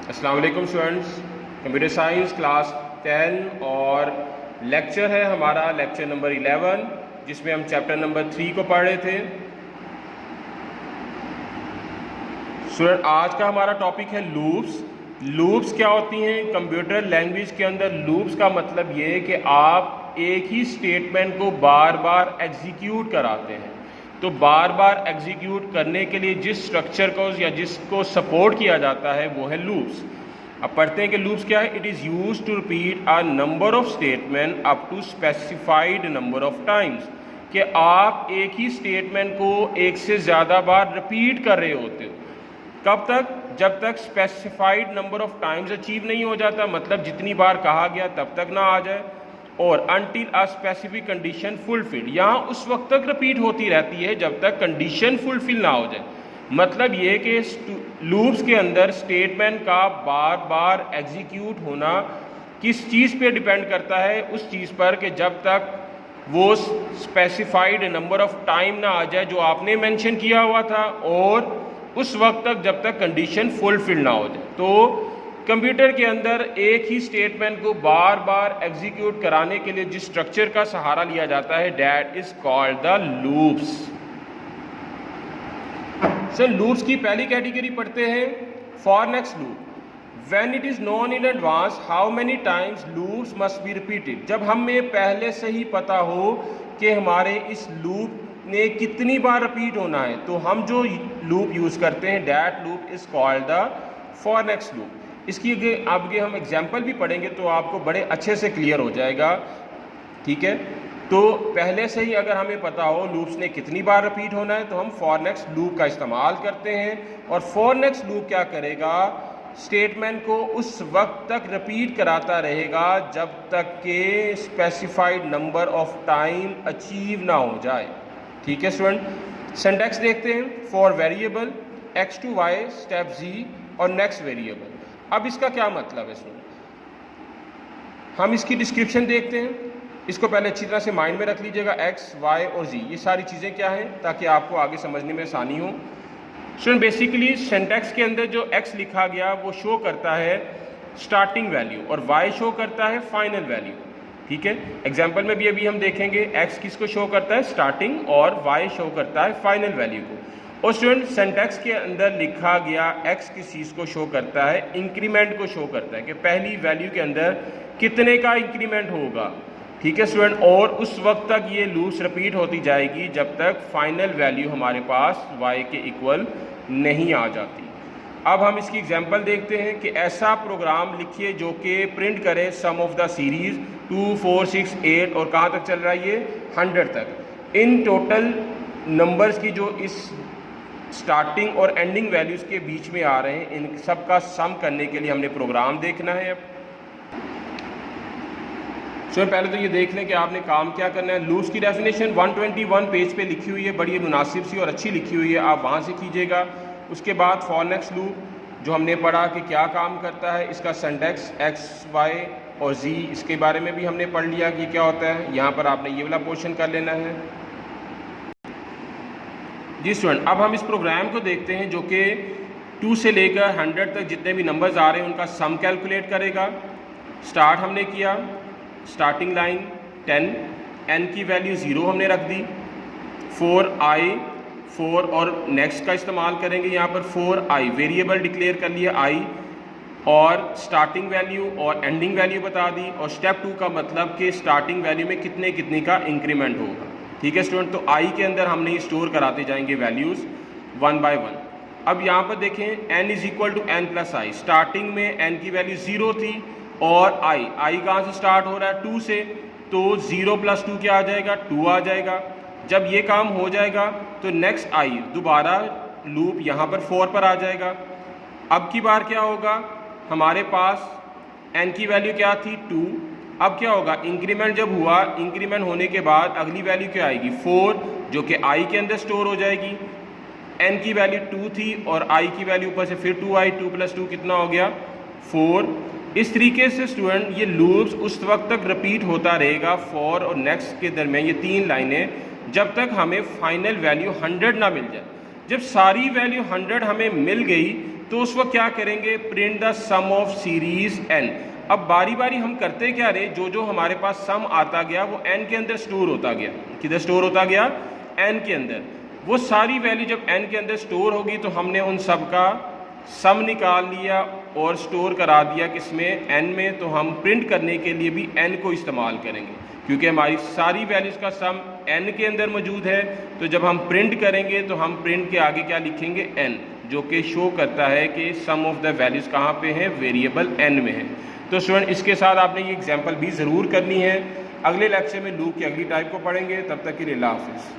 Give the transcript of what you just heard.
अस्सलाम वालेकुम students, computer science class 10 और लेक्चर है हमारा लेक्चर नंबर 11 जिसमें हम चैप्टर नंबर 3 को पढ़ रहे थे। स्टूडेंट आज का हमारा टॉपिक है लूप्स। लूप्स क्या होती हैं? कंप्यूटर लैंग्वेज के अंदर लूप्स का मतलब ये है कि आप एक ही स्टेटमेंट को बार बार एग्जीक्यूट कराते हैं। तो बार बार एग्जीक्यूट करने के लिए जिस स्ट्रक्चर को या जिसको सपोर्ट किया जाता है वो है लूप्स। अब पढ़ते हैं कि लूप्स क्या है। It is use to repeat a number of statement up to specified number of times, कि आप एक ही स्टेटमेंट को एक से ज़्यादा बार रिपीट कर रहे होते हो। कब तक? जब तक specified number of times achieve नहीं हो जाता, मतलब जितनी बार कहा गया तब तक ना आ जाए, और until a specific condition fulfilled, यहाँ उस वक्त तक रिपीट होती रहती है जब तक कंडीशन फुलफिल ना हो जाए। मतलब ये कि लूप्स के अंदर स्टेटमेंट का बार बार एग्जीक्यूट होना किस चीज़ पे डिपेंड करता है? उस चीज़ पर कि जब तक वो स्पेसिफाइड नंबर ऑफ टाइम ना आ जाए जो आपने मेंशन किया हुआ था, और उस वक्त तक जब तक कंडीशन फुलफिल ना हो जाए। तो कंप्यूटर के अंदर एक ही स्टेटमेंट को बार बार एग्जीक्यूट कराने के लिए जिस स्ट्रक्चर का सहारा लिया जाता है that is called the loops. Sir loops की पहली कैटेगरी पढ़ते हैं, for next loop. When it is known in advance how many times loops must be repeated, जब हमें पहले से ही पता हो कि हमारे इस लूप ने कितनी बार रिपीट होना है, तो हम जो लूप यूज करते हैं that loop is called the for next loop. इसकी आगे हम एग्जाम्पल भी पढ़ेंगे तो आपको बड़े अच्छे से क्लियर हो जाएगा। ठीक है, तो पहले से ही अगर हमें पता हो लूप्स ने कितनी बार रिपीट होना है तो हम फॉर नेक्स्ट लूप का इस्तेमाल करते हैं। और फॉर नेक्स्ट लूप क्या करेगा? स्टेटमेंट को उस वक्त तक रिपीट कराता रहेगा जब तक के specified number of time achieve ना हो जाए। ठीक है स्टूडेंट, सिंटैक्स देखते हैं। For variable x to y step z और नेक्स्ट वेरिएबल। अब इसका क्या मतलब है स्टूडेंट? हम इसकी डिस्क्रिप्शन देखते हैं। इसको पहले अच्छी तरह से माइंड में रख लीजिएगा। x, y और z ये सारी चीज़ें क्या हैं ताकि आपको आगे समझने में आसानी हो। स्टूडेंट बेसिकली सिंटैक्स के अंदर जो x लिखा गया वो शो करता है स्टार्टिंग वैल्यू और y शो करता है फाइनल वैल्यू। ठीक है, एग्जाम्पल में भी अभी हम देखेंगे x किसको शो करता है? स्टार्टिंग, और y शो करता है फाइनल वैल्यू को। और स्टूडेंट सिंटैक्स के अंदर लिखा गया x किस चीज़ को शो करता है? इंक्रीमेंट को शो करता है कि पहली वैल्यू के अंदर कितने का इंक्रीमेंट होगा। ठीक है स्टूडेंट, और उस वक्त तक ये लूप्स रिपीट होती जाएगी जब तक फाइनल वैल्यू हमारे पास y के इक्वल नहीं आ जाती। अब हम इसकी एग्जांपल देखते हैं कि ऐसा प्रोग्राम लिखिए जो कि प्रिंट करे सम ऑफ द सीरीज 2, 4, 6, 8 और कहाँ तक चल रहा है ये? 100 तक। इन टोटल नंबर्स की जो इस स्टार्टिंग और एंडिंग वैल्यूज़ के बीच में आ रहे हैं, इन सब का सम करने के लिए हमने प्रोग्राम देखना है। अब पहले तो ये देख लें कि आपने काम क्या करना है। लूप्स की डेफिनेशन 121 पेज पे लिखी हुई है, बड़ी मुनासिब सी और अच्छी लिखी हुई है, आप वहाँ से कीजिएगा। उसके बाद फॉर नेक्स्ट लूप जो हमने पढ़ा कि क्या काम करता है, इसका सिंटैक्स x, y और z, इसके बारे में भी हमने पढ़ लिया कि क्या होता है। यहाँ पर आपने ये वाला पोर्शन कर लेना है। जी स्टूडेंट, अब हम इस प्रोग्राम को देखते हैं जो कि 2 से लेकर 100 तक जितने भी नंबर्स आ रहे हैं उनका सम कैलकुलेट करेगा। स्टार्ट हमने किया, स्टार्टिंग लाइन 10, n की वैल्यू 0 हमने रख दी, 4 और नेक्स्ट का इस्तेमाल करेंगे। यहाँ पर 4i वेरिएबल डिक्लेयर कर लिया i, और स्टार्टिंग वैल्यू और एंडिंग वैल्यू बता दी, और स्टेप 2 का मतलब कि स्टार्टिंग वैल्यू में कितने का इंक्रीमेंट होगा। ठीक है स्टूडेंट, तो i के अंदर हमने ये स्टोर कराते जाएंगे वैल्यूज़ 1 by 1। अब यहाँ पर देखें n is equal to n plus I. Starting में n की वैल्यू 0 थी और i कहाँ से स्टार्ट हो रहा है? 2 से, तो 0 प्लस 2 क्या आ जाएगा? 2 आ जाएगा। जब ये काम हो जाएगा तो नेक्स्ट i दोबारा लूप यहाँ पर 4 पर आ जाएगा। अब की बार क्या होगा? हमारे पास n की वैल्यू क्या थी? 2। अब क्या होगा? इंक्रीमेंट जब हुआ, इंक्रीमेंट होने के बाद अगली वैल्यू क्या आएगी? 4, जो कि i के अंदर स्टोर हो जाएगी। n की वैल्यू 2 थी और i की वैल्यू ऊपर से फिर 2i, 2 प्लस 2 कितना हो गया? 4। इस तरीके से स्टूडेंट ये लूप्स उस वक्त तक रिपीट होता रहेगा फॉर और नेक्स्ट के दरमियान, ये 3 लाइनें, जब तक हमें फाइनल वैल्यू 100 ना मिल जाए। जब सारी वैल्यू 100 हमें मिल गई तो उस वक्त क्या करेंगे, print the sum of series n। अब बारी बारी हम करते क्या रहे, जो जो हमारे पास सम आता गया वो n के अंदर स्टोर होता गया। किधर स्टोर होता गया, n के अंदर। वो सारी वैल्यू जब n के अंदर स्टोर होगी तो हमने उन सब का सम निकाल लिया और स्टोर करा दिया किसमें, n में। तो हम प्रिंट करने के लिए भी n को इस्तेमाल करेंगे, क्योंकि हमारी सारी वैल्यूज़ का सम n के अंदर मौजूद है। तो जब हम प्रिंट करेंगे तो हम प्रिंट के आगे क्या लिखेंगे, n, जो कि शो करता है कि सम ऑफ द वैल्यूज़ कहाँ पे है, वेरिएबल n में है। तो स्टूडेंट इसके साथ आपने ये एग्जाम्पल भी ज़रूर करनी है। अगले लेक्चर में लूप की अगली टाइप को पढ़ेंगे। तब तक के लिए अल्लाह हाफिज़।